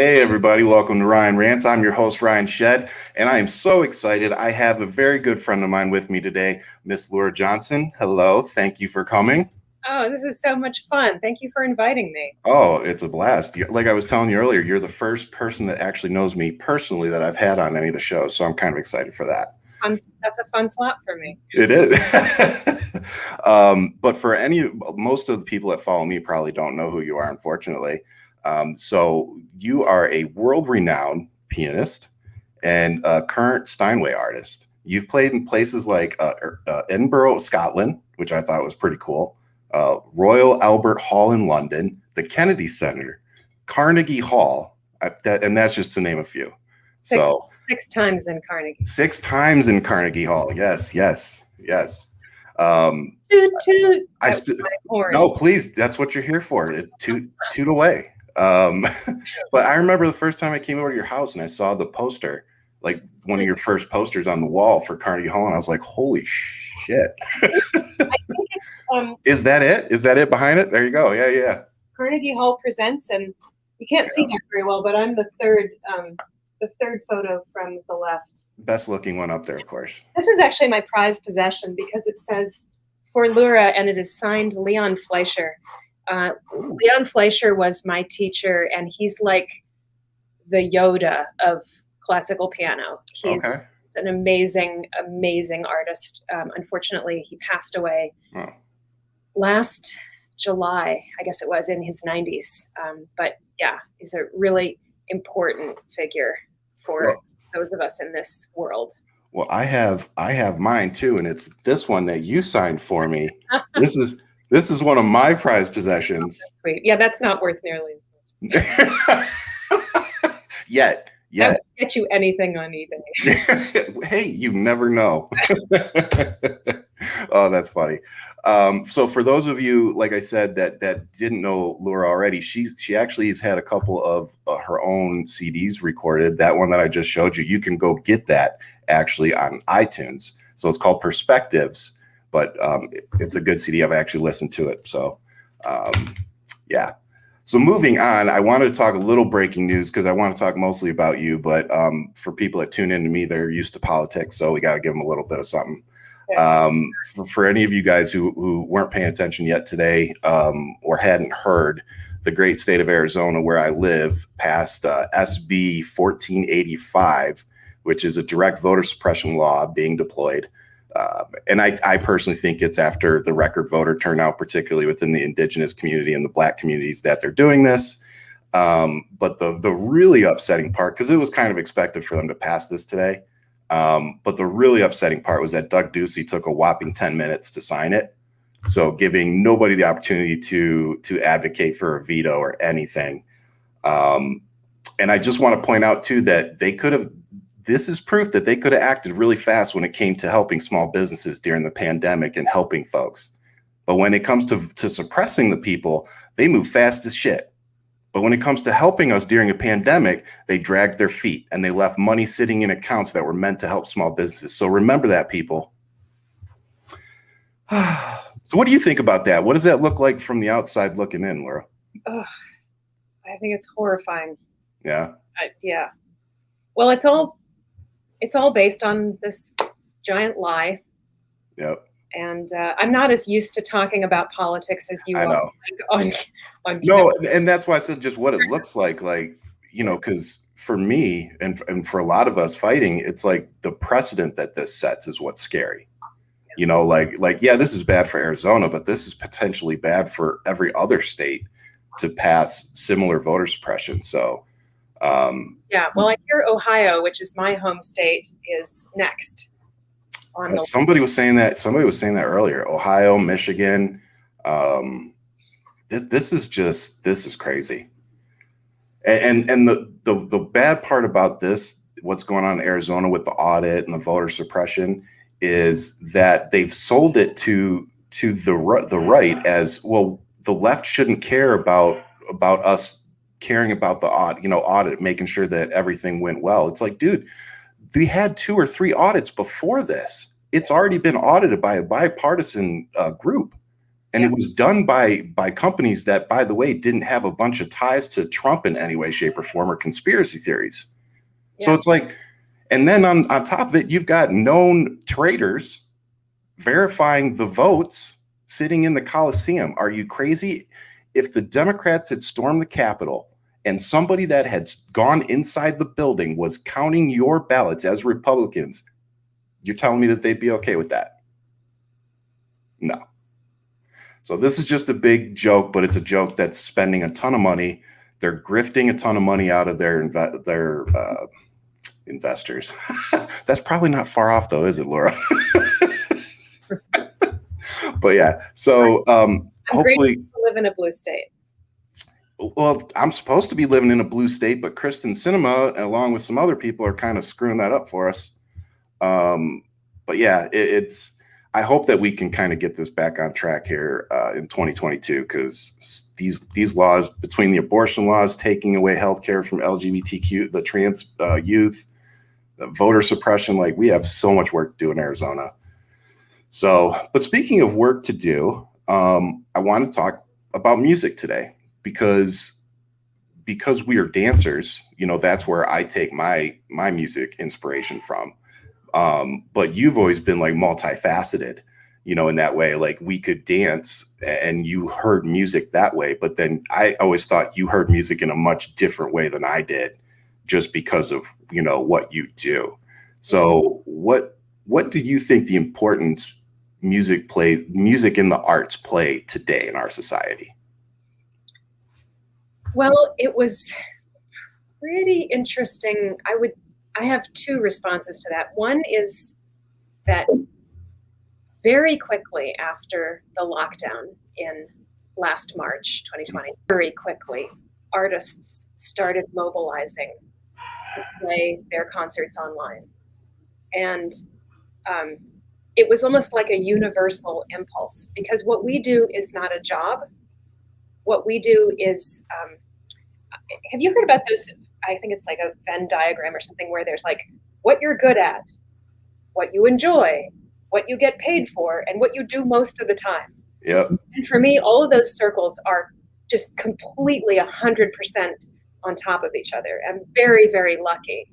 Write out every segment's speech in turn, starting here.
Hey, everybody, welcome to Rants. I'm your host, Ryan Shedd, and I am so excited. I have a very good friend of mine with me today, Miss Lura Johnson. Hello, thank you for coming. Oh, this is so much fun. Thank you for inviting me. Oh, it's a blast. Like I was telling you earlier, you're the first person that actually knows me personally that I've had on any of the shows, so I'm kind of excited for that. That's a fun slot for me. It is. But for most of the people that follow me probably don't know who you are, unfortunately. So you are a world-renowned pianist and a current Steinway artist. You've played in places like Edinburgh, Scotland, which I thought was pretty cool, Royal Albert Hall in London, the Kennedy Center, Carnegie Hall, and that's just to name a few. Six times in Carnegie. 6 times in Carnegie Hall. Yes. Toot. No, please. That's what you're here for. Toot away. But I remember the first time I came over to your house and I saw the poster, like one of your first posters on the wall for Carnegie Hall, and I was like, "Holy shit!" I think it's Is that it? Is that it behind it? There you go. Yeah. Carnegie Hall Presents, and you can't see that very well, but I'm the third photo from the left. Best looking one up there, of course. This is actually my prized possession because it says for Lura, and it is signed Leon Fleischer. Leon Fleischer was my teacher, and he's like the Yoda of classical piano. He's an amazing artist. Unfortunately, he passed away last July, I guess it was, in his 90s. But yeah, he's a really important figure for those of us in this world. Well, I have mine too, and it's this one that you signed for me. This is one of my prized possessions. Oh, sweet. Yeah, that's not worth nearly as much. Yet. I won't get you anything on eBay. Hey, you never know. Oh, that's funny. So for those of you, like I said, that didn't know Lura already, she actually has had a couple of her own CDs recorded. That one that I just showed you, you can go get that actually on iTunes. So it's called Perspectives, but it's a good CD. I've actually listened to it. So yeah. So moving on, I wanted to talk a little breaking news because I want to talk mostly about you, but for people that tune in to me, they're used to politics, so we got to give them a little bit of something. For any of you guys who weren't paying attention yet today or hadn't heard, the great state of Arizona, where I live, passed SB 1485, which is a direct voter suppression law being deployed. And I personally think it's after the record voter turnout, particularly within the indigenous community and the Black communities, that they're doing this. But the really upsetting part, because it was kind of expected for them to pass this today, but the really upsetting part was that Doug Ducey took a whopping 10 minutes to sign it. So giving nobody the opportunity to advocate for a veto or anything. And I just want to point out too that this is proof that they could have acted really fast when it came to helping small businesses during the pandemic and helping folks. But when it comes to suppressing the people, they move fast as shit. But when it comes to helping us during a pandemic, they dragged their feet and they left money sitting in accounts that were meant to help small businesses. So remember that, people. So what do you think about that? What does that look like from the outside looking in, Laura? I think it's horrifying. Yeah. Yeah. Well, it's all based on this giant lie. Yep. And I'm not as used to talking about politics as you are. I know. On no, and that's why I said just what it looks like, because for me and for a lot of us fighting, it's like the precedent that this sets is what's scary. Yeah, this is bad for Arizona, but this is potentially bad for every other state to pass similar voter suppression. So yeah, well, I hear Ohio, which is my home state, is next. Somebody was saying that earlier. Ohio, Michigan. This is crazy. And the bad part about this, what's going on in Arizona with the audit and the voter suppression, is that they've sold it to the right as well. The left shouldn't care about us caring about the audit, making sure that everything went well. It's like, dude, we had 2 or 3 audits before this. It's already been audited by a bipartisan group. And it was done by companies that, by the way, didn't have a bunch of ties to Trump in any way, shape, or form, or conspiracy theories. So it's like, and then on top of it, you've got known traitors verifying the votes sitting in the Coliseum. Are you crazy? If the Democrats had stormed the Capitol and somebody that had gone inside the building was counting your ballots as Republicans, you're telling me that they'd be okay with that? No. So this is just a big joke, but it's a joke that's spending a ton of money. They're grifting a ton of money out of their investors. That's probably not far off, though, is it, Laura? But yeah, so hopefully to live in a blue state. Well, I'm supposed to be living in a blue state, but Kristen Cinema, along with some other people, are kind of screwing that up for us. But yeah, it's. I hope that we can kind of get this back on track here in 2022, because these laws, between the abortion laws, taking away healthcare from LGBTQ, the trans youth, the voter suppression, like we have so much work to do in Arizona. So, but speaking of work to do, I want to talk about music today, because we are dancers. You know, that's where I take my music inspiration from. But you've always been like multifaceted, you know, in that way. Like we could dance and you heard music that way, but then I always thought you heard music in a much different way than I did, just because of, you know, what you do. So what do you think the importance music in the arts play today in our society? Well, it was pretty interesting. I have two responses to that. One is that very quickly after the lockdown in last March 2020, very quickly, artists started mobilizing to play their concerts online. And it was almost like a universal impulse, because what we do is not a job. What we do is, have you heard about those? I think it's like a Venn diagram or something, where there's like what you're good at, what you enjoy, what you get paid for, and what you do most of the time. Yep. And for me, all of those circles are just completely 100% on top of each other. I'm very, very lucky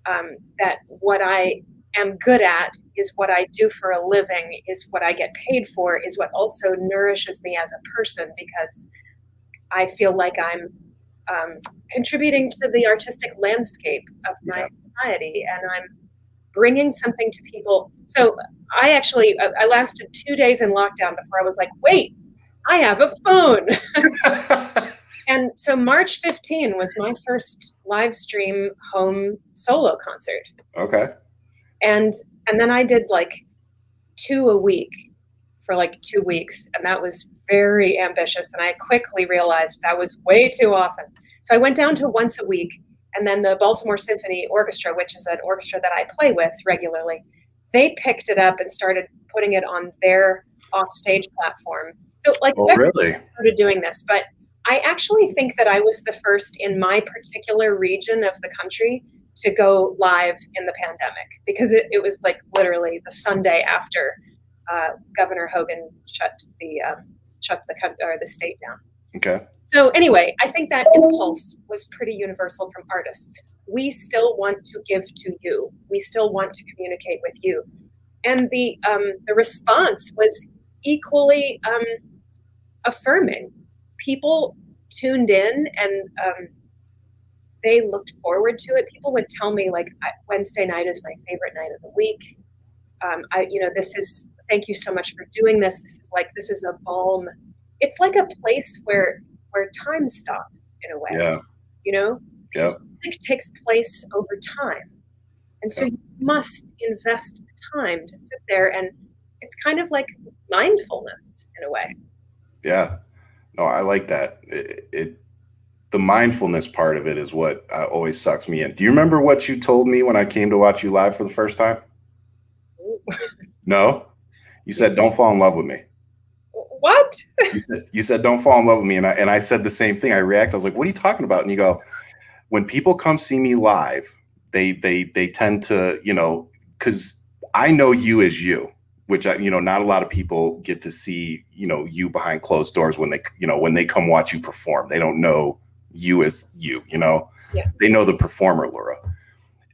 that what I am good at is what I do for a living, is what I get paid for, is what also nourishes me as a person, because I feel like I'm contributing to the artistic landscape of my society, and I'm bringing something to people. So I lasted 2 days in lockdown before I was like, wait, I have a phone. And so March 15 was my first live stream home solo concert. Okay. And then I did like 2 a week for like 2 weeks, and that was very ambitious, and I quickly realized that was way too often. So I went down to once a week, and then the Baltimore Symphony Orchestra, which is an orchestra that I play with regularly, they picked it up and started putting it on their offstage platform. So like, really started doing this, but I actually think that I was the first in my particular region of the country to go live in the pandemic, because it was like literally the Sunday after Governor Hogan shut the state down. Okay. So anyway, I think that impulse was pretty universal from artists. We still want to give to you. We still want to communicate with you. And the response was equally affirming. People tuned in, and they looked forward to it. People would tell me like, Wednesday night is my favorite night of the week. Thank you so much for doing this. This is a balm. It's like a place where time stops in a way. Yeah. You know, because Yeah. music takes place over time, and so you must invest the time to sit there, and it's kind of like mindfulness in a way. Yeah. No, I like that. The mindfulness part of it is what always sucks me in. Do you remember what you told me when I came to watch you live for the first time? No? You said, don't fall in love with me. What? You said, don't fall in love with me. And I said the same thing. I react. I was like, what are you talking about? And you go, when people come see me live, they tend to, you know, because I know you as you. which not a lot of people get to see, you behind closed doors when they come watch you perform. They don't know you as you, Yeah. They know the performer, Laura.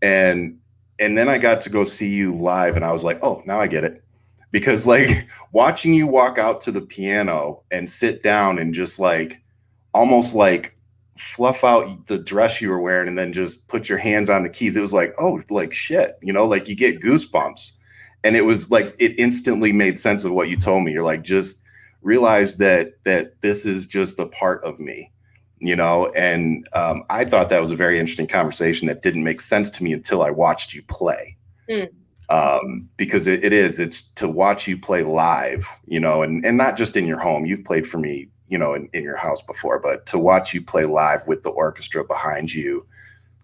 And then I got to go see you live, and I was like, oh, now I get it. Because like watching you walk out to the piano and sit down and just like almost like fluff out the dress you were wearing and then just put your hands on the keys. It was like, oh, like shit, like you get goosebumps. And it was like, it instantly made sense of what you told me. You're like, just realize that this is just a part of me, and I thought that was a very interesting conversation that didn't make sense to me until I watched you play. Because it's to watch you play live, and not just in your home. You've played for me, in your house before, but to watch you play live with the orchestra behind you,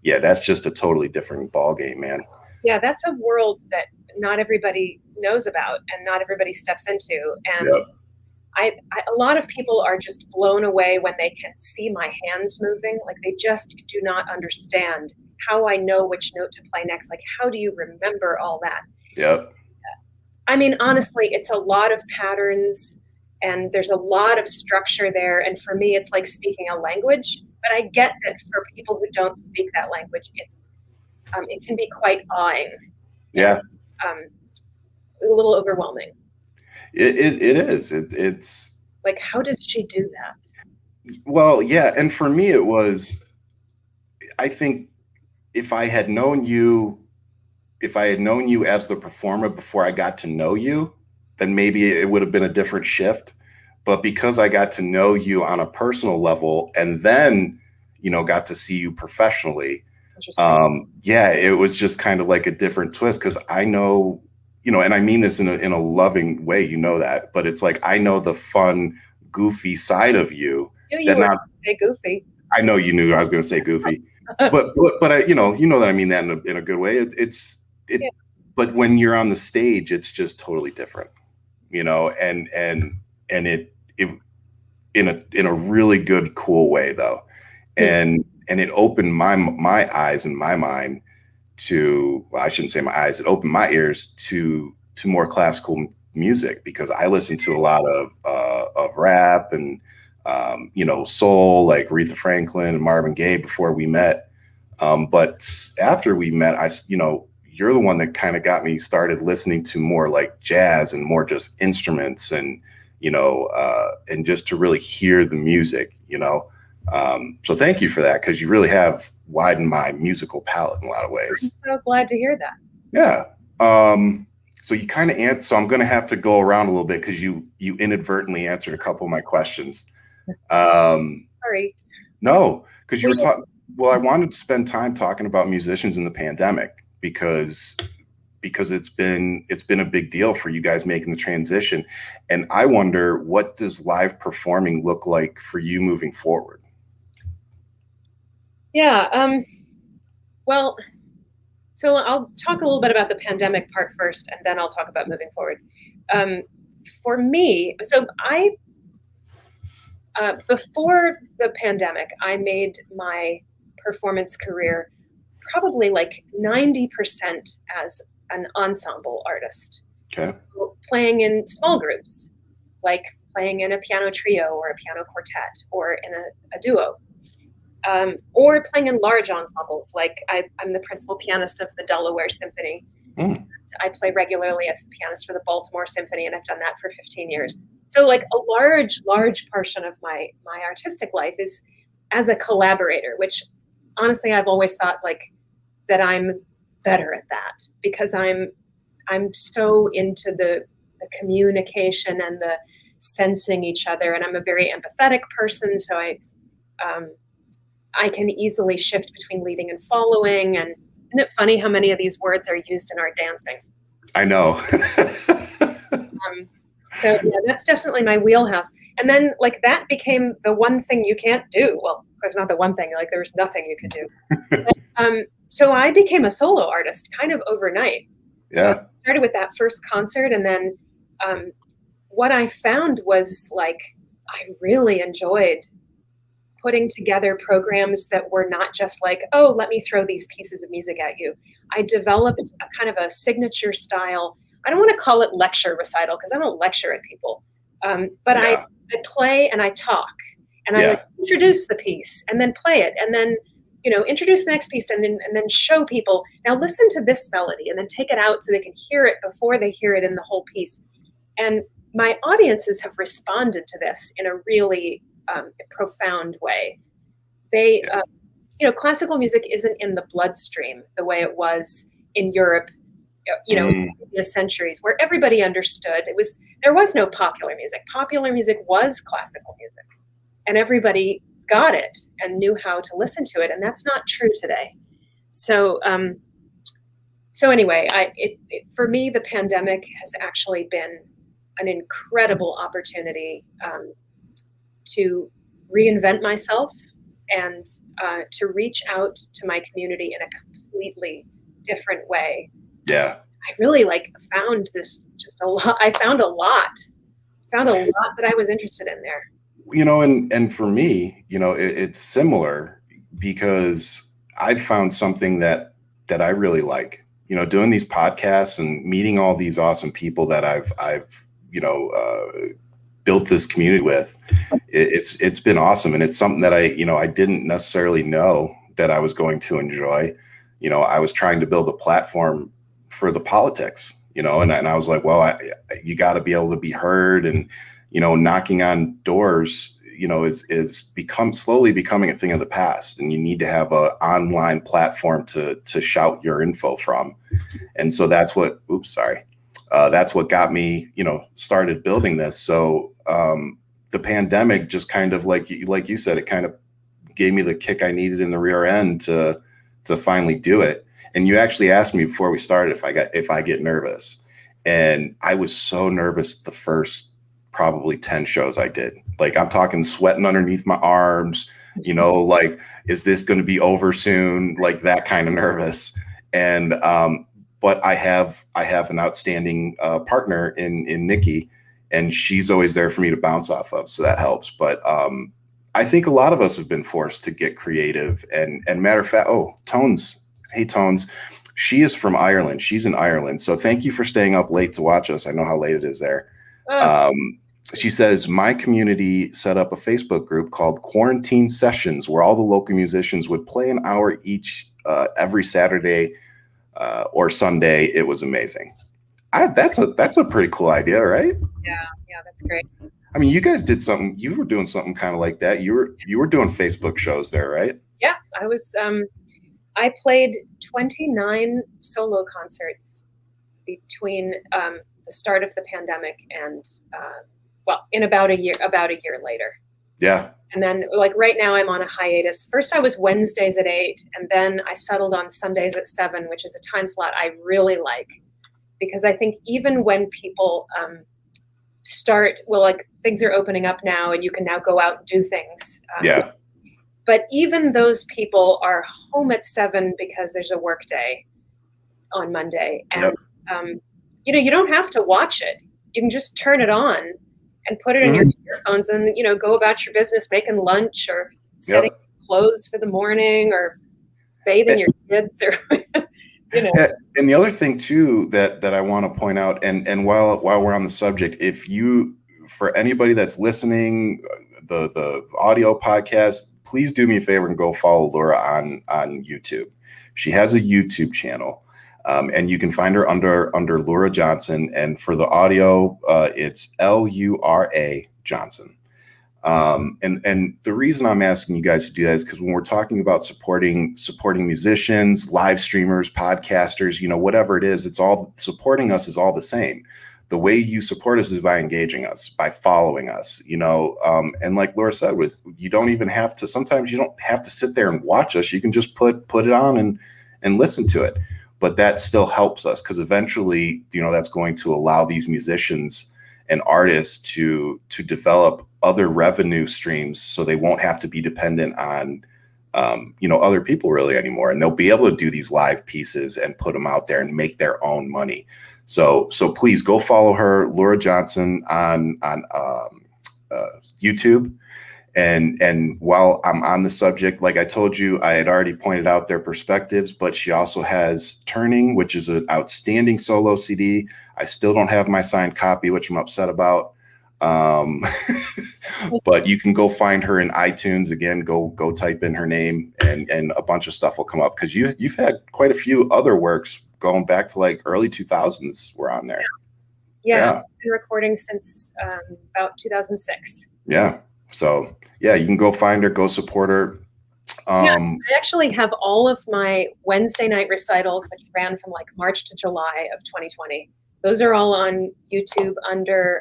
yeah, that's just a totally different ball game, man. Yeah, that's a world that not everybody knows about and not everybody steps into. And Yep. A lot of people are just blown away when they can see my hands moving. Like they just do not understand how I know which note to play next. Like, how do you remember all that? Yep. I mean, honestly, it's a lot of patterns and there's a lot of structure there. And for me, it's like speaking a language. But I get that for people who don't speak that language, it can be quite awing. Yeah. And, a little overwhelming. It is. It's like, how does she do that? Well, yeah. And for me, it was, I think if I had known you as the performer before I got to know you, then maybe it would have been a different shift. But because I got to know you on a personal level and then, got to see you professionally, yeah, it was just kind of like a different twist because I know, and I mean this in a loving way, that, but it's like, I know the fun, goofy side of you. You were say goofy. I know you knew I was going to say goofy, but I, that I mean that in a good way. Yeah. But when you're on the stage, it's just totally different, and it in a really good, cool way though. And it opened my eyes and my mind to, well, I shouldn't say my eyes, it opened my ears to more classical music because I listened to a lot of rap and soul, like Aretha Franklin and Marvin Gaye before we met. But after we met, you're the one that kind of got me started listening to more like jazz and more just instruments and just to really hear the music, so thank you for that, because you really have widened my musical palette in a lot of ways. I'm so glad to hear that. Yeah. So you kind of so I'm going to have to go around a little bit because you inadvertently answered a couple of my questions. Sorry. No, because you were talking. Well, I wanted to spend time talking about musicians in the pandemic because it's been a big deal for you guys making the transition, and I wonder, what does live performing look like for you moving forward? Yeah. Well, so I'll talk a little bit about the pandemic part first, and then I'll talk about moving forward. For me, so before the pandemic, I made my performance career probably like 90% as an ensemble artist. Okay. So playing in small groups, like playing in a piano trio or a piano quartet or in a duo. Or playing in large ensembles, like I'm the principal pianist of the Delaware Symphony. I play regularly as the pianist for the Baltimore Symphony, and I've done that for 15 years. So like a large portion of my artistic life is as a collaborator, which honestly I've always thought like that I'm better at that because I'm so into the communication and the sensing each other, and I'm a very empathetic person, so I can easily shift between leading and following. And isn't it funny how many of these words are used in our dancing? I know. So yeah, that's definitely my wheelhouse. And then like that became the one thing you can't do. Well, there's not the one thing, like there's nothing you can do. But, so I became a solo artist kind of overnight. Yeah. Started with that first concert, and then what I found was like I really enjoyed putting together programs that were not just like, oh, let me throw these pieces of music at you. I developed a kind of a signature style I don't want to call it lecture recital because I don't lecture at people. But I play and I talk and I like introduce the piece and then play it and then, introduce the next piece and then show people, now listen to this melody and then take it out so they can hear it before they hear it in the whole piece. And my audiences have responded to this in a really profound way. They, classical music isn't in the bloodstream the way it was in Europe, in the centuries where everybody understood there was no popular music. Popular music was classical music and everybody got it and knew how to listen to it. And that's not true today. So, anyway, for me, the pandemic has actually been an incredible opportunity to reinvent myself and to reach out to my community in a completely different way. Yeah. I really found this just a lot. I found a lot that I was interested in there. And for me, it's similar because I've found something that I really like, doing these podcasts and meeting all these awesome people that I've built this community with. It's been awesome. And it's something that I didn't necessarily know that I was going to enjoy. I was trying to build a platform for the politics, and I was like, well, you got to be able to be heard, and, knocking on doors, is slowly becoming a thing of the past. And you need to have an online platform to shout your info from. And so that's what got me, started building this. So the pandemic just kind of like you said, it kind of gave me the kick I needed in the rear end to finally do it. And you actually asked me before we started if I get nervous. And I was so nervous the first probably 10 shows I did. I'm talking sweating underneath my arms, is this going to be over soon? That kind of nervous. And but I have an outstanding partner in Nikki, and she's always there for me to bounce off of. So that helps. But I think a lot of us have been forced to get creative. And matter of fact, Tones. Hey, Tones. She is from Ireland. She's in Ireland. So thank you for staying up late to watch us. I know how late it is there. She says, my community set up a Facebook group called Quarantine Sessions, where all the local musicians would play an hour each every Saturday or Sunday. It was amazing. That's a pretty cool idea, right? Yeah, that's great. I mean, you guys did something. You were doing something kind of like that. You were doing Facebook shows there, right? Yeah, I was. I played 29 solo concerts between the start of the pandemic and in about a year later. Yeah. And then right now I'm on a hiatus. First I was Wednesdays at 8, and then I settled on Sundays at 7, which is a time slot I really like, because I think even when people things are opening up now and you can now go out and do things. But even those people are home at 7 because there's a work day on Monday. And, you don't have to watch it. You can just turn it on and put it in your earphones and, go about your business, making lunch or setting clothes for the morning or bathing your kids or, And the other thing too, that I want to point out, and while we're on the subject, for anybody that's listening, the audio podcast, please do me a favor and go follow Lura on YouTube. She has a YouTube channel, and you can find her under Lura Johnson. And for the audio, it's Lura Johnson. And the reason I'm asking you guys to do that is because when we're talking about supporting musicians, live streamers, podcasters, whatever it is, it's all supporting us is all the same. The way you support us is by engaging us, by following us, and like Lura said, you don't even have to, sometimes you don't have to sit there and watch us. You can just put it on and listen to it. But that still helps us because eventually, that's going to allow these musicians and artists to develop other revenue streams so they won't have to be dependent on, other people really anymore. And they'll be able to do these live pieces and put them out there and make their own money. So please go follow her, Lura Johnson, on YouTube, And while I'm on the subject, like I told you, I had already pointed out their perspectives, but she also has Turning, which is an outstanding solo CD. I still don't have my signed copy, which I'm upset about. But you can go find her in iTunes. Again, go type in her name, and a bunch of stuff will come up, because you've had quite a few other works going back to like early 2000s were on there. Yeah. I've been recording since about 2006. Yeah. So yeah, you can go find her, go support her. I actually have all of my Wednesday night recitals, which ran from like March to July of 2020. Those are all on YouTube under,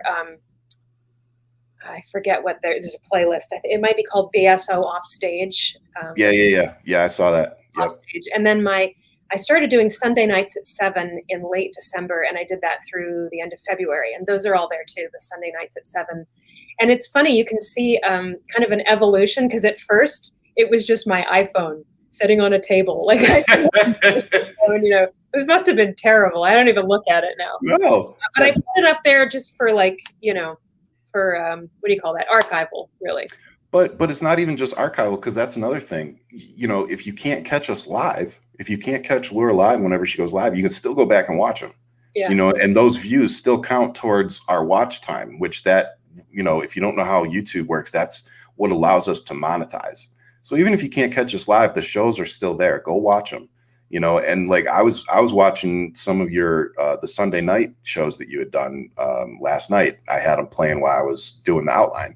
I forget what there's a playlist. It might be called BSO Offstage. Yeah. I saw that. Yep. Offstage. And then I started doing Sunday nights at 7 in late December, and I did that through the end of February. And those are all there too, the Sunday nights at 7. And it's funny, you can see kind of an evolution, because at first it was just my iPhone sitting on a table. Like, it must have been terrible. I don't even look at it now. No. But I put it up there just for like, for what do you call that? Archival, really. But it's not even just archival, because that's another thing. If you can't catch us live, if you can't catch Lura live whenever she goes live, you can still go back and watch them. Yeah. And those views still count towards our watch time, which that, if you don't know how YouTube works, that's what allows us to monetize. So even if you can't catch us live, the shows are still there. Go watch them. And like I was watching some of your the Sunday night shows that you had done last night. I had them playing while I was doing the outline.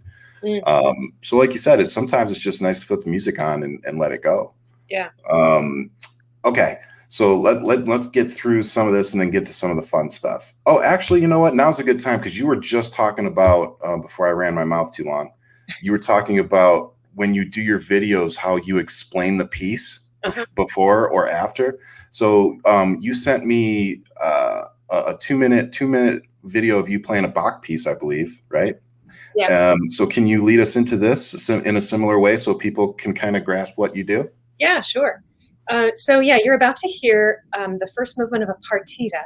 So like you said, sometimes it's just nice to put the music on and let it go. Yeah. Okay. So let's get through some of this and then get to some of the fun stuff. Oh, actually, you know what? Now's a good time, because you were just talking about, before I ran my mouth too long, you were talking about when you do your videos, how you explain the piece before or after. So you sent me a two minute video of you playing a Bach piece, I believe, right? Yeah. So can you lead us into this in a similar way so people can kind of grasp what you do? Yeah, sure. So yeah, you're about to hear the first movement of a partita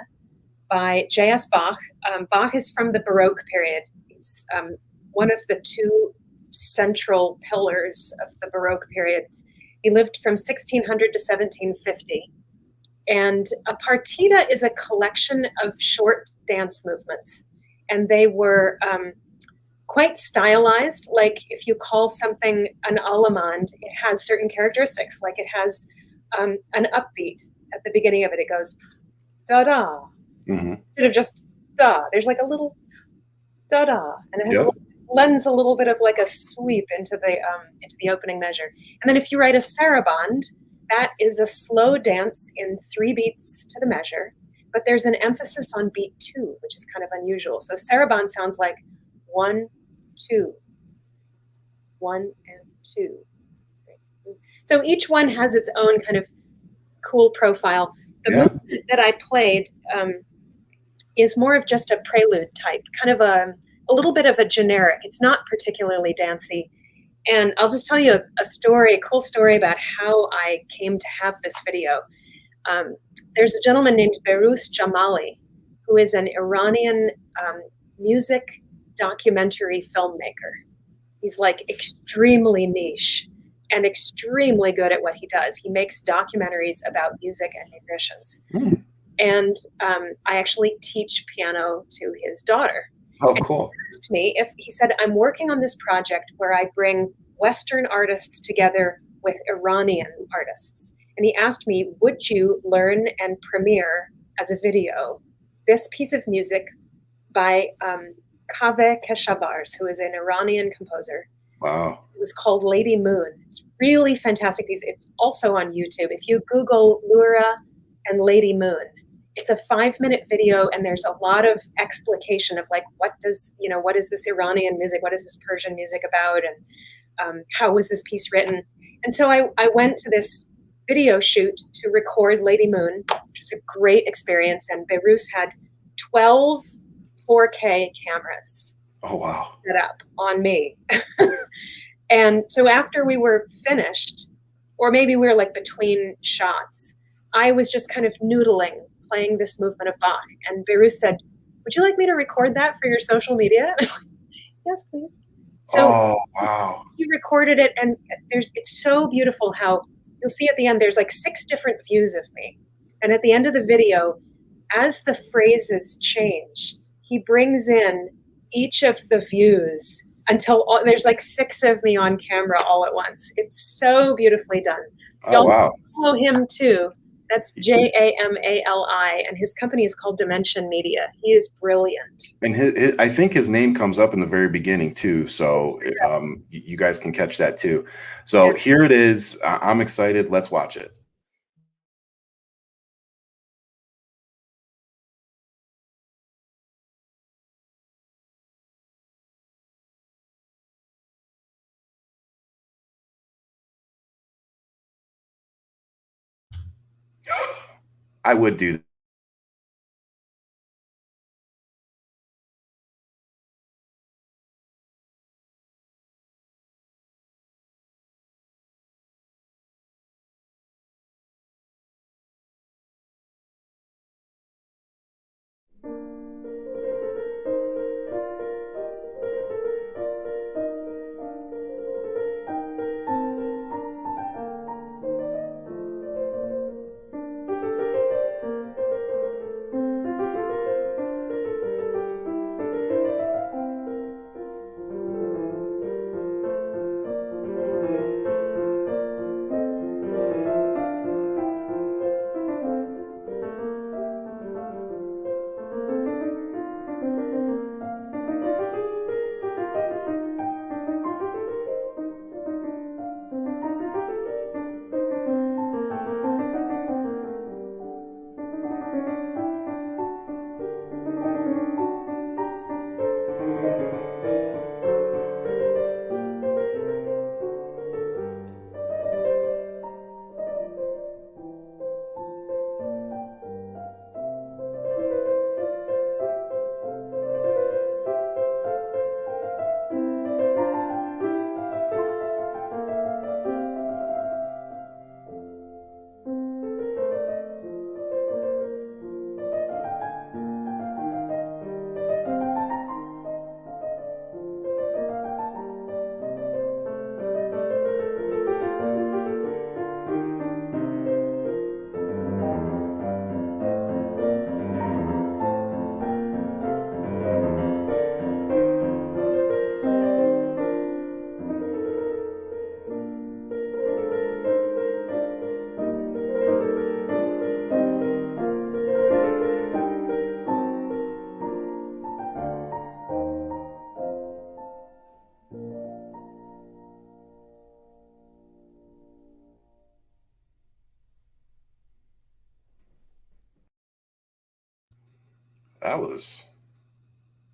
by J.S. Bach. Bach is from the Baroque period. He's one of the two central pillars of the Baroque period. He lived from 1600 to 1750. And a partita is a collection of short dance movements. And they were quite stylized. Like if you call something an allemande, it has certain characteristics. Like it has an upbeat at the beginning of it. It goes da-da. Instead of just da, there's like a little da-da. And it lends a little bit of like a sweep into the opening measure. And then if you write a sarabande, that is a slow dance in 3 beats to the measure, but there's an emphasis on beat 2, which is kind of unusual. So sarabande sounds like 1, 2, 1 and 2. So each one has its own kind of cool profile. The movement that I played is more of just a prelude type, kind of a little bit of a generic. It's not particularly dancey. And I'll just tell you a cool story about how I came to have this video. There's a gentleman named Behrouz Jamali, who is an Iranian music documentary filmmaker. He's like extremely niche and extremely good at what he does. He makes documentaries about music and musicians. And I actually teach piano to his daughter. Oh, cool. He asked me he said, I'm working on this project where I bring Western artists together with Iranian artists. And he asked me, would you learn and premiere as a video this piece of music by Kaveh Keshavars, who is an Iranian composer. Wow. It was called Lady Moon. It's really fantastic. It's also on YouTube. If you Google Lura and Lady Moon, it's a 5-minute video, and there's a lot of explication of like, what is this Iranian music? What is this Persian music about? And how was this piece written? And so I went to this video shoot to record Lady Moon, which was a great experience. And Behrouz had 12 4K cameras. Oh, wow. Set up on me. And so after we were finished, or maybe we were like between shots, I was just kind of noodling, playing this movement of Bach. And Behrouz said, would you like me to record that for your social media? Yes, please. So oh, wow. He recorded it, and it's so beautiful how you'll see at the end there's like 6 different views of me. And at the end of the video, as the phrases change, he brings in each of the views until there's like 6 of me on camera all at once. It's so beautifully done. Oh, Y'all wow. follow him too. That's Jamali, and his company is called Dimension Media. He is brilliant. And I think his name comes up in the very beginning too. So you guys can catch that too. So here it is. I'm excited. Let's watch it. I would do that.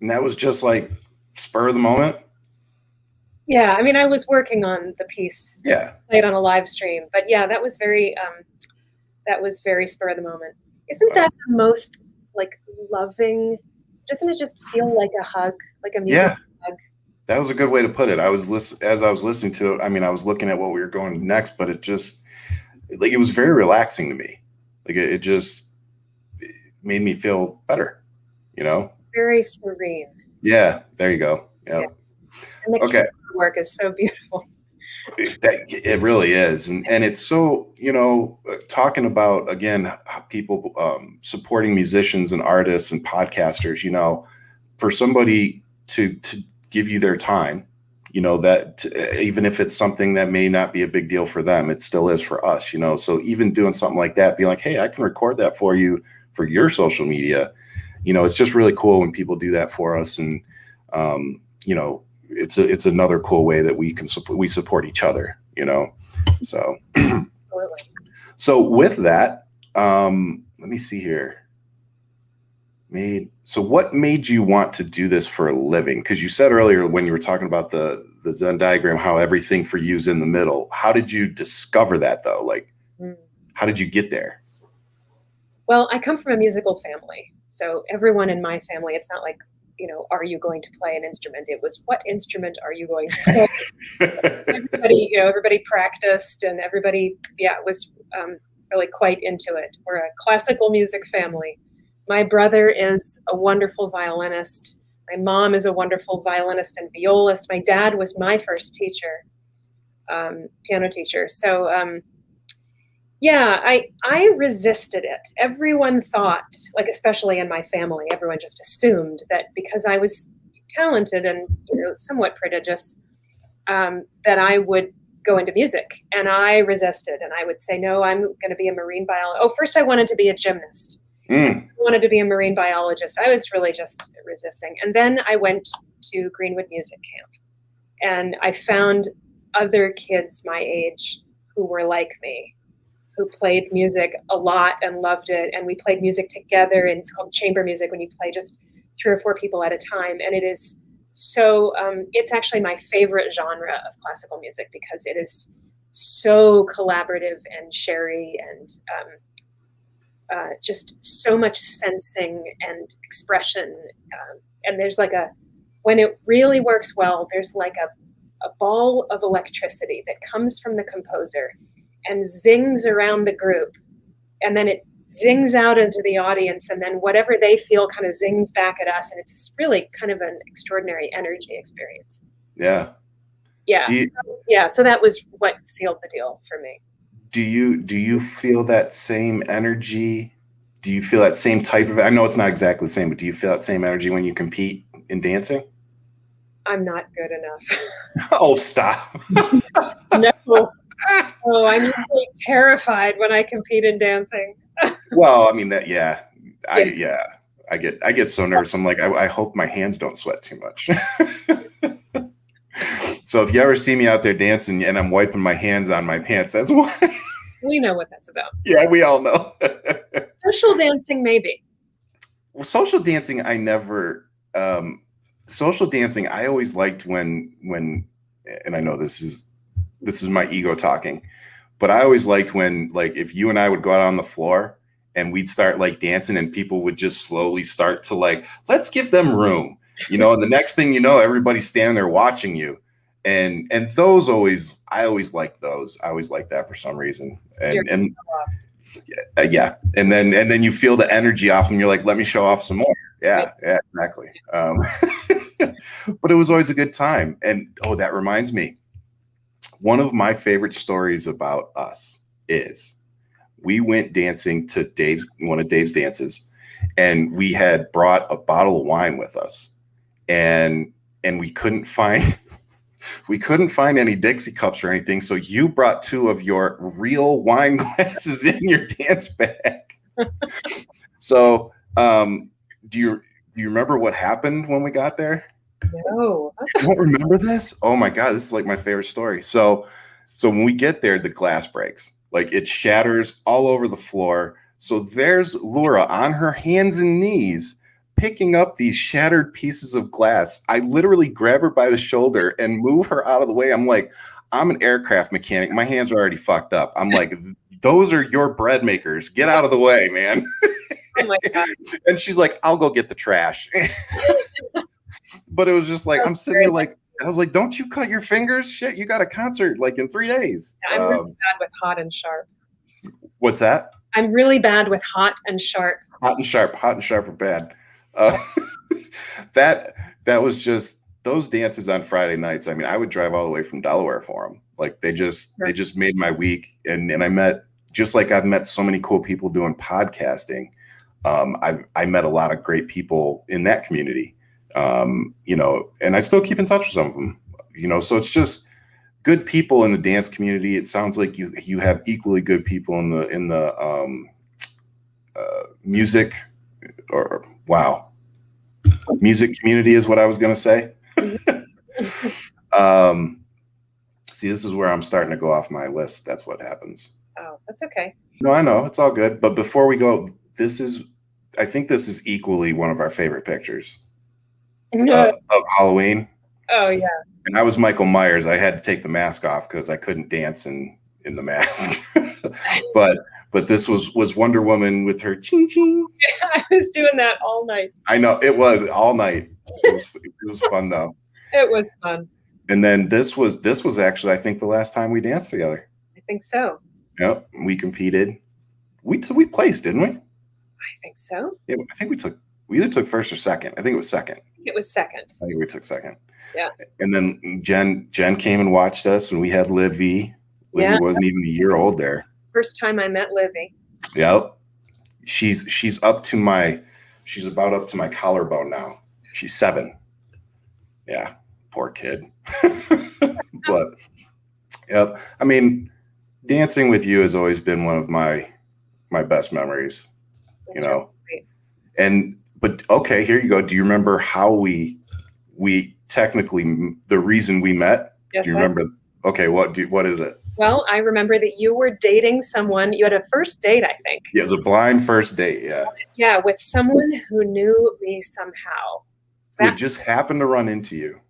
That was just like spur of the moment. Yeah, I mean, I was working on the piece. Yeah. Played on a live stream, but yeah, that was very spur of the moment. Isn't that the most like loving? Doesn't it just feel like a hug, like a music hug? That was a good way to put it. As I was listening to it, I mean, I was looking at what we were going next, but it was very relaxing to me. Like it made me feel better, you know? Very serene. Yeah, there you go. Yep. Yeah. And the camera work is so beautiful. It really is. And it's so, talking about, again, people supporting musicians and artists and podcasters, for somebody to give you their time, that even if it's something that may not be a big deal for them, it still is for us, so even doing something like that, be like, hey, I can record that for you for your social media. It's just really cool when people do that for us. And, it's another cool way that we support each other, so. Absolutely. So with that, let me see here. So what made you want to do this for a living? Because you said earlier when you were talking about the Venn diagram, how everything for you is in the middle. How did you discover that though? Like, how did you get there? Well, I come from a musical family. So everyone in my family, it's not like, are you going to play an instrument? It was, what instrument are you going to play? Everybody practiced, and everybody, was really quite into it. We're a classical music family. My brother is a wonderful violinist. My mom is a wonderful violinist and violist. My dad was my first teacher. piano teacher. So yeah, I resisted it. Everyone thought, like especially in my family, everyone just assumed that because I was talented and somewhat prodigious, that I would go into music, and I resisted. And I would say, no, I'm going to be a marine biologist. Oh, first I wanted to be a gymnast. I wanted to be a marine biologist. I was really just resisting. And then I went to Greenwood Music Camp, and I found other kids my age who were like me, who played music a lot and loved it. And we played music together, and it's called chamber music when you play just 3 or 4 people at a time. And it is so, it's actually my favorite genre of classical music because it is so collaborative and sherry and just so much sensing and expression. And there's like when it really works well, there's like a ball of electricity that comes from the composer and zings around the group, and then it zings out into the audience, and then whatever they feel kind of zings back at us, and it's just really kind of an extraordinary energy experience. Yeah. So that was what sealed the deal for me. Do you feel that same energy? Do you feel that same type of, I know it's not exactly the same, but do you feel that same energy when you compete in dancing? I'm not good enough. Oh, stop. No. Oh, I'm usually terrified when I compete in dancing. Well, I mean that, yeah. I get so nervous. I'm like, I hope my hands don't sweat too much. So if you ever see me out there dancing and I'm wiping my hands on my pants, that's why. We know what that's about. Yeah, we all know. Social dancing, maybe. Well, social dancing, I never. Social dancing, I always liked when, and I know this is my ego talking, but I always liked when, like, if you and I would go out on the floor and we'd start like dancing and people would just slowly start to like, let's give them room, and the next thing you know, everybody's standing there watching you. And those I always liked those. I always liked that for some reason. And yeah. And then you feel the energy off and you're like, let me show off some more. Yeah, exactly. But it was always a good time. And that reminds me, one of my favorite stories about us is we went dancing to one of Dave's dances, and we had brought a bottle of wine with us, and we couldn't find any Dixie cups or anything. So you brought 2 of your real wine glasses in your dance bag. So, do you remember what happened when we got there? No. You don't remember this? Oh my God, this is like my favorite story. So when we get there, the glass breaks. Like, it shatters all over the floor. So there's Lura on her hands and knees picking up these shattered pieces of glass. I literally grab her by the shoulder and move her out of the way. I'm like, I'm an aircraft mechanic. My hands are already fucked up. I'm like, those are your bread makers. Get out of the way, man. Oh my God. And she's like, I'll go get the trash. But it was just like, I'm sitting there like, I was like, don't you cut your fingers? Shit, you got a concert like in 3 days. Yeah, I'm really bad with hot and sharp. What's that? I'm really bad with hot and sharp. Hot and sharp are bad. That was just those dances on Friday nights. I mean, I would drive all the way from Delaware for them. Like, they just made my week. And I met, just like I've met so many cool people doing podcasting. I met a lot of great people in that community. And I still keep in touch with some of them, so it's just good people in the dance community. It sounds like you have equally good people in the music music community is what I was going to say. See, this is where I'm starting to go off my list. That's what happens. Oh, that's okay. No, I know, it's all good. But before we go, I think this is equally one of our favorite pictures. Of Halloween. Oh yeah. And I was Michael Myers. I had to take the mask off because I couldn't dance in the mask. but this was Wonder Woman with her ching ching. Yeah, I was doing that all night. I know, it was all night. It was fun though. It was fun. And then this was actually, I think, the last time we danced together. I think so. Yep, we competed. We placed, didn't we? I think so. Yeah, I think we either took first or second. I think it was second. It was second. I think we took second. Yeah. And then Jen came and watched us, and we had Livy. Livy wasn't even a year old there. First time I met Livy. Yep. She's about up to my collarbone now. She's 7. Yeah, poor kid. But yep. I mean, dancing with you has always been one of my best memories. That's Really but okay, here you go. Do you remember how we technically, the reason we met? Yes, do you remember? Okay, what is it? Well, I remember that you were dating someone. You had a first date, I think. Yeah, it was a blind first date. Yeah. Yeah, with someone who knew me somehow. Who just happened to run into you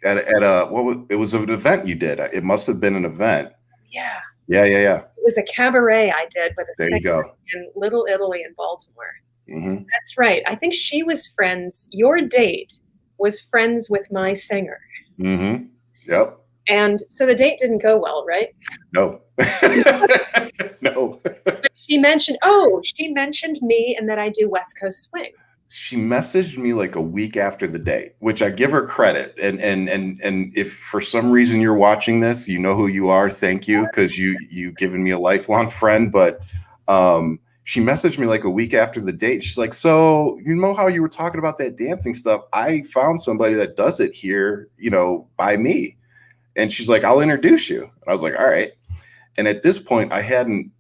at it was an event you did. It must have been an event. Yeah. Yeah. It was a cabaret I did with a singer in Little Italy in Baltimore. Mm-hmm. That's right. I think she was friends. Your date was friends with my singer. Mm-hmm. Yep. And so the date didn't go well, right? No. No. But she mentioned me and that I do West Coast swing. She messaged me like a week after the date, which I give her credit. And if for some reason you're watching this, you know who you are. Thank you, because you've given me a lifelong friend. But she messaged me like a week after the date. She's like, so you know how you were talking about that dancing stuff? I found somebody that does it here, by me. And she's like, I'll introduce you. And I was like, all right. And at this point, I hadn't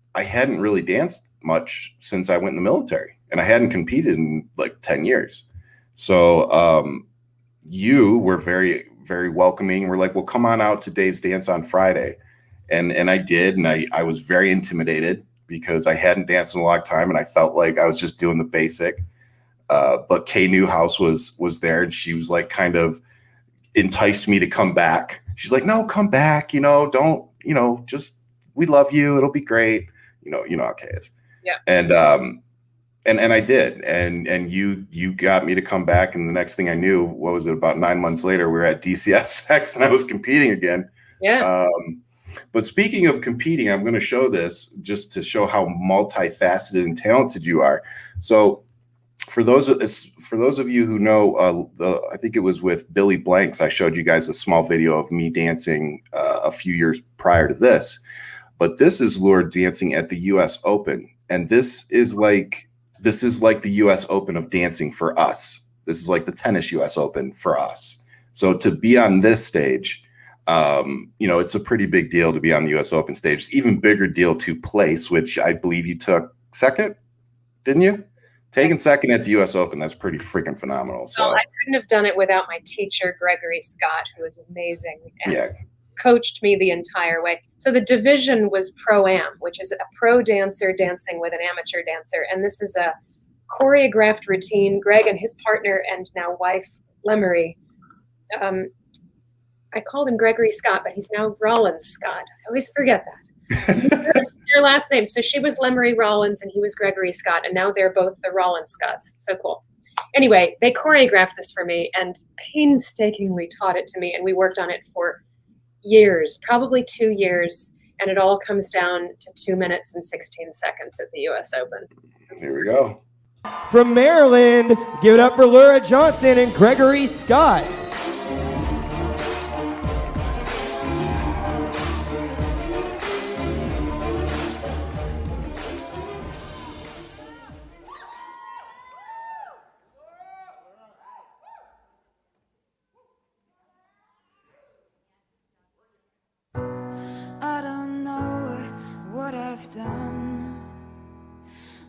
really danced much since I went in the military, and I hadn't competed in like 10 years. So you were very, very welcoming. We're like, well, come on out to Dave's Dance on Friday. And I did. And I was very intimidated because I hadn't danced in a long time, and I felt like I was just doing the basic. But Kay Newhouse was there, and she was like kind of enticed me to come back. She's like, no, come back, don't, just, we love you. It'll be great. You know how Kay is. Yeah. And I did. And you got me to come back. And the next thing I knew, what was it, about 9 months later, we were at DCSX and I was competing again. Yeah. But speaking of competing, I'm going to show this just to show how multifaceted and talented you are. So for those of you who know, I think it was with Billy Blanks, I showed you guys a small video of me dancing a few years prior to this. But this is Lura dancing at the U.S. Open, and this is like the U.S. Open of dancing for us. This is like the tennis U.S. Open for us. So to be on this stage, it's a pretty big deal to be on the U.S. Open stage. It's even bigger deal to place, which I believe you took second, didn't you? Taking second at the U.S. Open, that's pretty freaking phenomenal. So I couldn't have done it without my teacher, Gregory Scott, who is amazing and coached me the entire way. So the division was Pro-Am, which is a pro dancer dancing with an amateur dancer. And this is a choreographed routine. Greg and his partner and now wife, Lemery, I called him Gregory Scott, but he's now Rollins Scott. I always forget that. Your last name. So she was Lemery Rollins and he was Gregory Scott, and now they're both the Rollins Scotts. So cool. Anyway, they choreographed this for me and painstakingly taught it to me, and we worked on it for years, probably 2 years, and it all comes down to 2 minutes and 16 seconds at the U.S. Open. Here we go. From Maryland, give it up for Lura Johnson and Gregory Scott.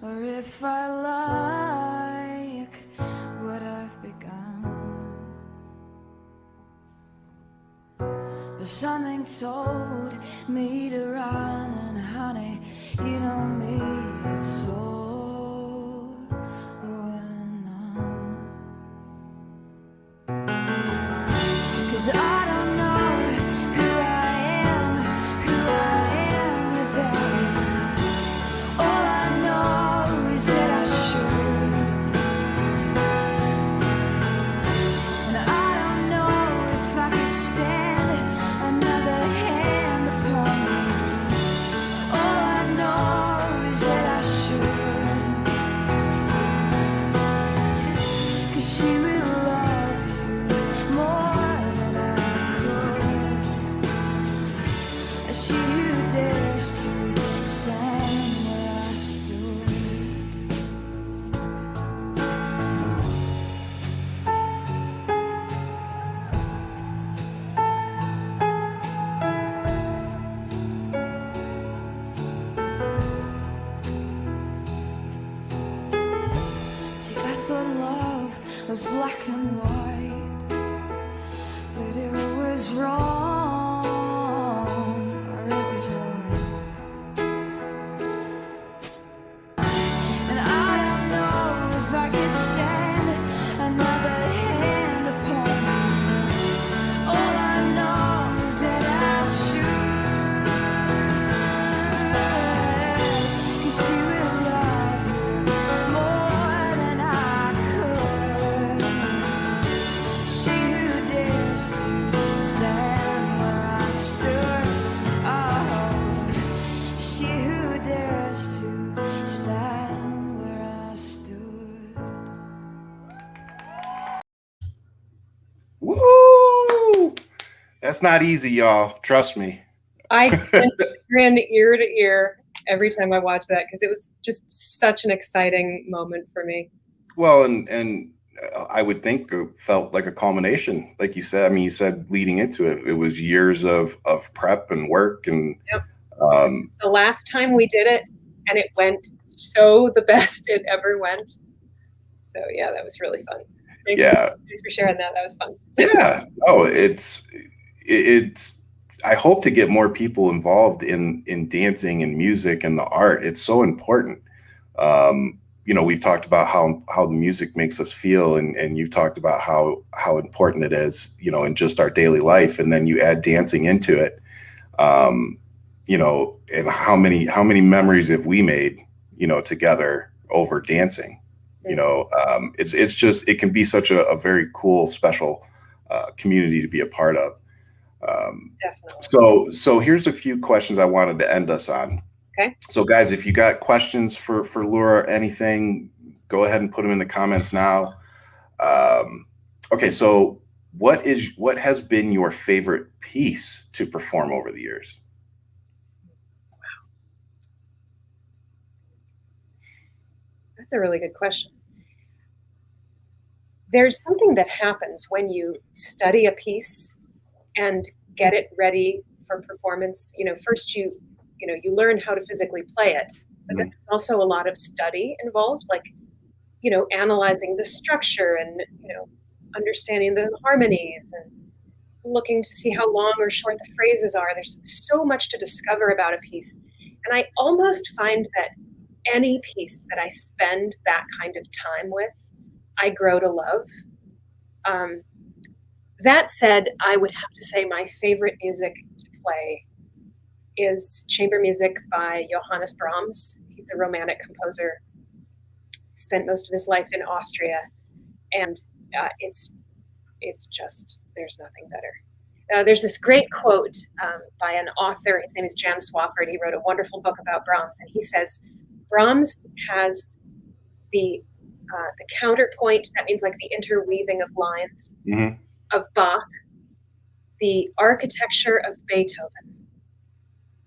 Or if I like what I've begun, but something told me to run, and honey, you know me, it's so numb. 'Cause I don't know who I am without you. All I know is that I should, and I don't know if I can stand another hand upon me. All I know is that I should. she who dares to stand where I stood. See, I thought love was black and white, that it was wrong or it was right. And I don't know if I could stand another hand upon me. All I know is that I should, 'cause she will love you more than I could. She who dares to stand where I stood. Oh, she who dares to stand where I stood. Woo! That's not easy, y'all. Trust me. I grin ear to ear every time I watch that because it was just such an exciting moment for me. Well, and I would think it felt like a culmination, like you said. I mean, you said leading into it, it was years of prep and work, and Yep. The last time we did it, and it went so the best it ever went. So yeah, that was really fun. Thanks for sharing that. That was fun. Yeah. Oh, it's. I hope to get more people involved in dancing and music and the art. It's so important. You know, we've talked about how the music makes us feel, and you've talked about how important it is, you know, in just our daily life. And then you add dancing into it, you know, and how many memories have we made, you know, together over dancing. You know, it's just, it can be such a very cool, special community to be a part of. Definitely. So here's a few questions I wanted to end us on. Okay. So guys, if you got questions for Lura, anything, go ahead and put them in the comments now. Okay, so what has been your favorite piece to perform over the years? That's a really good question. There's something that happens when you study a piece and get it ready for performance. You know, first you learn how to physically play it, but then there's also a lot of study involved, like, you know, analyzing the structure and, you know, understanding the harmonies and looking to see how long or short the phrases are. There's so much to discover about a piece. And I almost find that any piece that I spend that kind of time with, I grow to love. That said, I would have to say my favorite music to play is chamber music by Johannes Brahms. He's a Romantic composer. Spent most of his life in Austria, and it's just, there's nothing better. There's this great quote by an author. His name is Jan Swafford. He wrote a wonderful book about Brahms, and he says Brahms has the counterpoint. That means like the interweaving of lines of Bach, the architecture of Beethoven,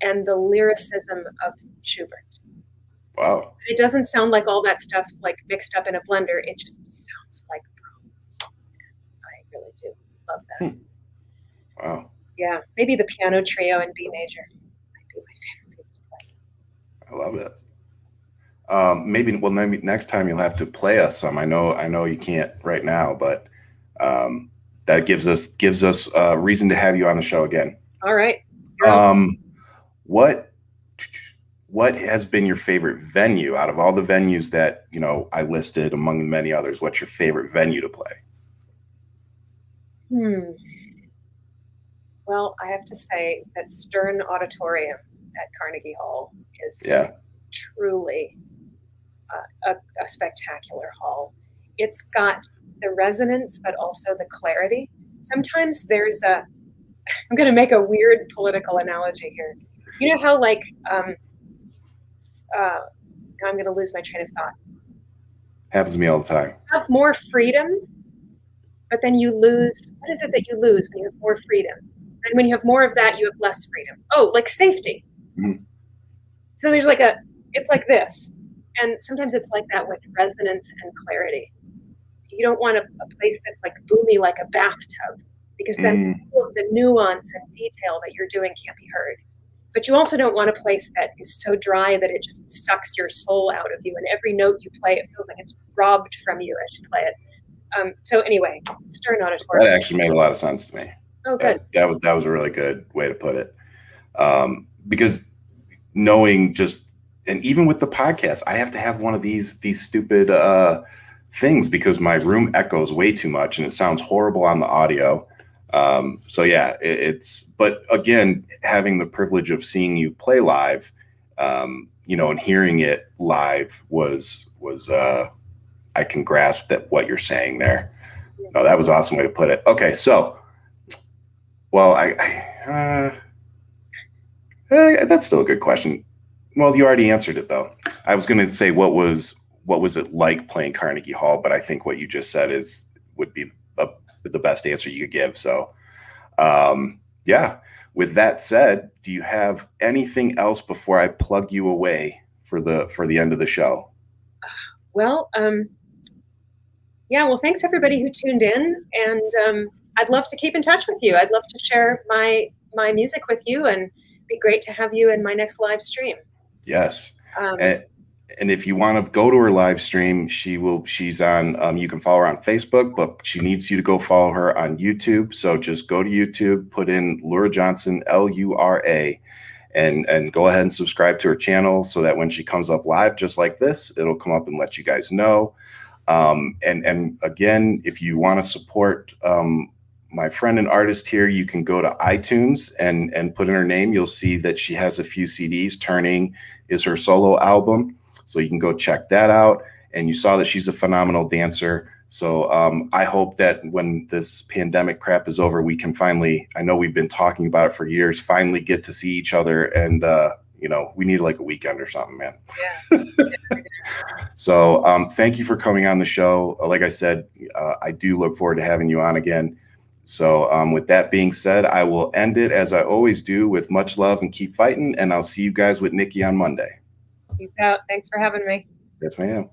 and the lyricism of Schubert. Wow. It doesn't sound like all that stuff like mixed up in a blender. It just sounds like Brahms. I really do love that. Wow. Yeah, maybe the piano trio in B major might be my favorite piece to play. I love it. Maybe next time you'll have to play us some. I know you can't right now, but that gives us a reason to have you on the show again. All right. What has been your favorite venue out of all the venues that, you know, I listed among many others? What's your favorite venue to play? Well, I have to say that Stern Auditorium at Carnegie Hall is truly a spectacular hall. It's got the resonance, but also the clarity. Sometimes there's I'm going to make a weird political analogy here. You know how like, I'm going to lose my train of thought. Happens to me all the time. Have more freedom, but then you lose. What is it that you lose when you have more freedom? And when you have more of that, you have less freedom. Oh, like safety. Mhm. So there's it's like this. And sometimes it's like that with resonance and clarity. You don't want a place that's like boomy like a bathtub, because then all of the nuance and detail that you're doing can't be heard. But you also don't want a place that is so dry that it just sucks your soul out of you, and every note you play, it feels like it's robbed from you as you play it. So anyway, stern That auditorium. actually made a lot of sense to me. Oh, good. That was a really good way to put it. Because knowing and even with the podcast, I have to have one of these stupid things because my room echoes way too much and it sounds horrible on the audio. So yeah, but again, having the privilege of seeing you play live, and hearing it live was I can grasp that what you're saying there. No, that was an awesome way to put it. Okay. So, well, that's still a good question. Well, you already answered it though. I was going to say, what was it like playing Carnegie Hall? But I think what you just said would be the best answer you could give. So, yeah, with that said, do you have anything else before I plug you away for the end of the show? Well, yeah, well, thanks everybody who tuned in, and I'd love to keep in touch with you. I'd love to share my music with you, and it'd be great to have you in my next live stream. Yes. And if you want to go to her live stream, she's on, you can follow her on Facebook, but she needs you to go follow her on YouTube. So just go to YouTube, put in Lura Johnson, Lura, and go ahead and subscribe to her channel so that when she comes up live, just like this, it'll come up and let you guys know. And again, if you want to support my friend and artist here, you can go to iTunes and put in her name. You'll see that she has a few CDs. Turning is her solo album. So you can go check that out. And you saw that she's a phenomenal dancer. So I hope that when this pandemic crap is over, we can finally, I know we've been talking about it for years, finally get to see each other. And, we need like a weekend or something, man. Yeah. So thank you for coming on the show. Like I said, I do look forward to having you on again. So with that being said, I will end it as I always do with much love and keep fighting. And I'll see you guys with Nikki on Monday. Peace out. Thanks for having me. Yes, ma'am.